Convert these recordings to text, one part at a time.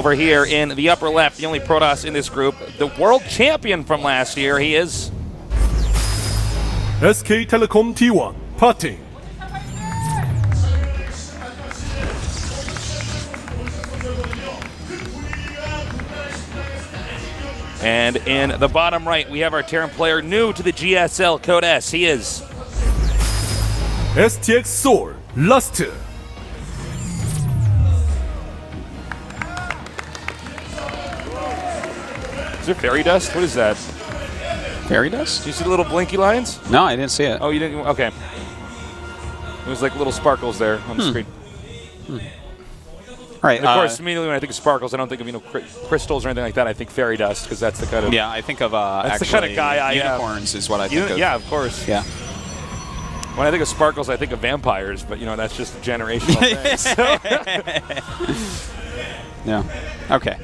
over here in the upper left, the only Protoss in this group, the world champion from last year. He is SK Telecom T1, putting. And in the bottom right, we have our Terran player new to the GSL, Code S. He is STX Soul, Lust. Is there fairy dust? What is that? Fairy dust? Do you see the little blinky lines? No, I didn't see it. Oh, you didn't? Okay. It was like little sparkles there on the screen. All right. And of course, immediately when I think of sparkles, I don't think of crystals or anything like that. I think fairy dust because that's the kind of I think of that's the kind of guy I am. Unicorns is what I think of. Yeah, of course. Yeah. When I think of sparkles, I think of vampires, but that's just a generational thing. Yeah. Okay.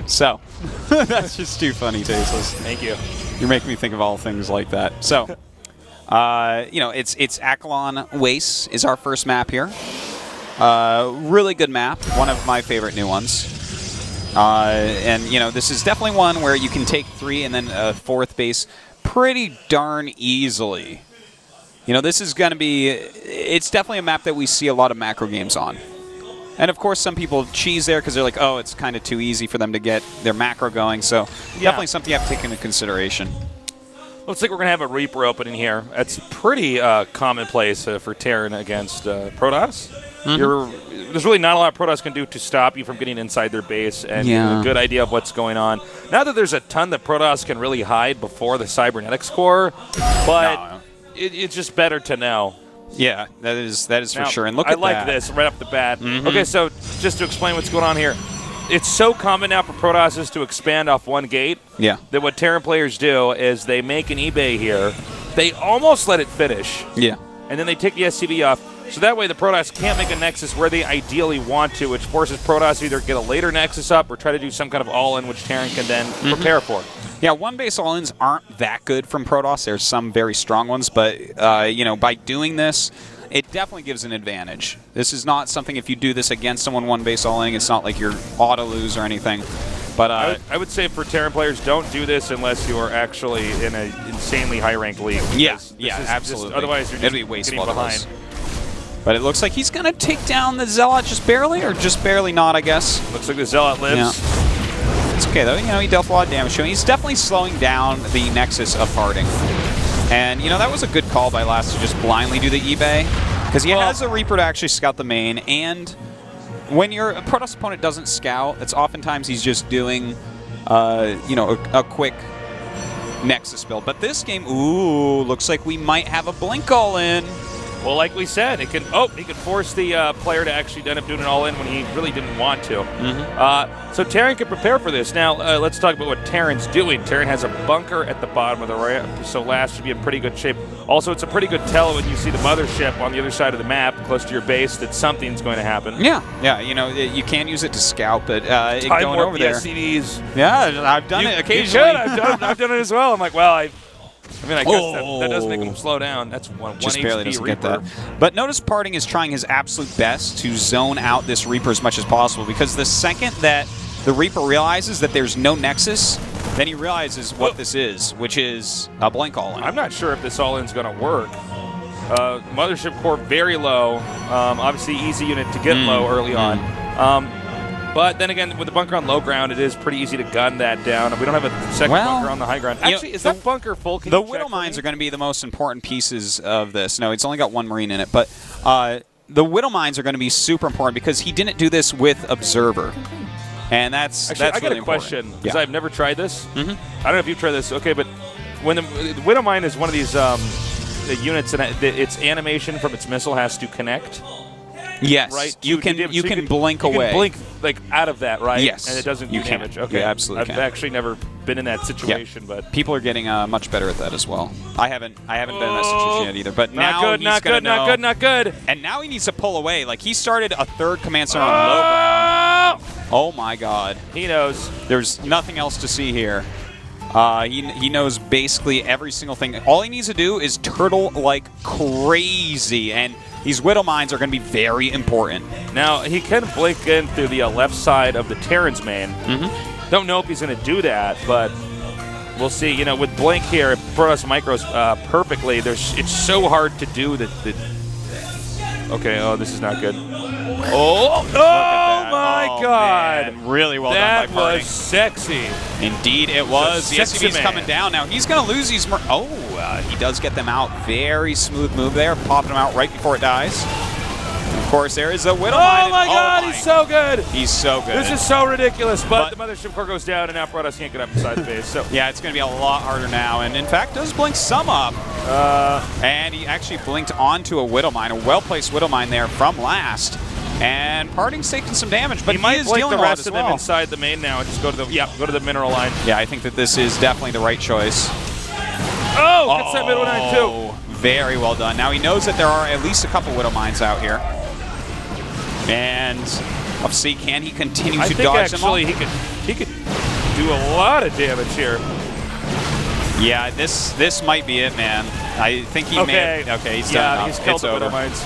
So that's just too funny, Tasteless. Thank you. You're making me think of all things like that. So, it's Akalon Waste is our first map here. Really good map, one of my favorite new ones. And this is definitely one where you can take 3 and then a 4th base pretty darn easily. This is going to be, it's definitely a map that we see a lot of macro games on. And, of course, some people cheese there because they're like, oh, it's kind of too easy for them to get their macro going. So definitely something you have to take into consideration. Looks like we're going to have a Reaper opening here. That's pretty commonplace for Terran against Protoss. There's really not a lot Protoss can do to stop you from getting inside their base and give you a good idea of what's going on. Not that there's a ton that Protoss can really hide before the Cybernetics core, but it's just better to know. Yeah, that is for sure. And look at that. I like this right off the bat. Okay, so just to explain what's going on here. It's so common now for Protosses to expand off one gate that what Terran players do is they make an eBay here. They almost let it finish. Yeah. And then they take the SCV off. So that way the Protoss can't make a Nexus where they ideally want to, which forces Protoss to either get a later Nexus up or try to do some kind of all-in, which Terran can then prepare for. Yeah, one-base all-ins aren't that good from Protoss. There's some very strong ones, but by doing this, it definitely gives an advantage. This is not something, if you do this against someone one-base all-in, it's not like you're auto-lose or anything. But I would say for Terran players, don't do this unless you are actually in an insanely high-ranked league. Yeah, absolutely. Otherwise, you're just getting behind. But it looks like he's going to take down the Zealot just barely, or just barely not, I guess. Looks like the Zealot lives. Yeah. It's okay, though. He dealt a lot of damage to him. He's definitely slowing down the Nexus of Harding. And, that was a good call by Last to just blindly do the eBay. Because he has a Reaper to actually scout the main. And when your Protoss opponent doesn't scout, it's oftentimes he's just doing, a quick Nexus build. But this game, looks like we might have a Blink all-in. Well, like we said, he can force the player to actually end up doing it all in when he really didn't want to. So Terran can prepare for this. Now, let's talk about what Terran's doing. Terran has a bunker at the bottom of the ramp, so Last should be in pretty good shape. Also, it's a pretty good tell when you see the mothership on the other side of the map, close to your base, that something's going to happen. Yeah, you can use it to scout, but going over there. SCVs. Yeah, I've done it occasionally. I've done it as well. I'm like, well, I guess that does make him slow down. That's one just HP barely doesn't Reaper. Get that. But notice Parting is trying his absolute best to zone out this Reaper as much as possible, because the second that the Reaper realizes that there's no Nexus, then he realizes what this is, which is a Blink all-in. I'm not sure if this all-in's going to work. Mothership core very low. Obviously, easy unit to get low early on. But then again, with the bunker on low ground, it is pretty easy to gun that down. We don't have a second bunker on the high ground. Actually, is that bunker full? Can the Widow Mines are going to be the most important pieces of this. No, it's only got one Marine in it. But the Widow Mines are going to be super important because he didn't do this with Observer. And that's actually, that's I got really a question, because I've never tried this. I don't know if you've tried this. Okay, but when the Widow Mine is one of these units, and its animation from its missile has to connect. Yes, right. You can blink away. You can blink out of that, right? Yes, and it doesn't do damage. Can. Okay, you absolutely. I've actually never been in that situation, but people are getting much better at that as well. I haven't been in that situation yet either. But now not good. And now he needs to pull away. Like he started a third command center on low ground. Oh my God! He knows. There's nothing else to see here. He knows basically every single thing. All he needs to do is turtle like crazy, and These Widow Mines are going to be very important. Now, he can blink in through the left side of the Terran's main. Don't know if he's going to do that, but we'll see. You know, with Blink here, it Protoss micros perfectly. It's so hard to do the okay, oh, this is not good. Oh my God. Man. Really well that done by Parting. was sexy. Indeed it was. The sexy SCV's man. coming down now. He's going to lose these. He does get them out. Very smooth move there. Popping them out right before it dies. Of course, there is a Widow Mine. Oh my God, he's so good. He's so good. This is so ridiculous, but the Mothership Core goes down, and now Protoss can't get up inside the base. So yeah, it's going to be a lot harder now. And in fact, does blink some up. And he actually blinked onto a Widow Mine, a well-placed Widow Mine there from last. And Parting's taking some damage, but he might is blink dealing the a lot rest as of them well. inside the main now and just go to the mineral line. Yeah, I think that this is definitely the right choice. Oh, gets that middle line too. Very well done. Now he knows that there are at least a couple Widow Mines out here. And let's see, can he continue to dodge them all? I think actually he could do a lot of damage here. Yeah, this might be it, man. I think he may have, okay, he's done Yeah, enough. he's killed It's the over. Widow Mines.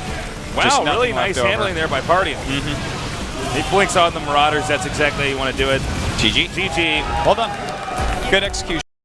Just Wow, nothing really left nice over. handling there by Party. He blinks on the Marauders. That's exactly how you want to do it. GG. GG. Well done. Good execution.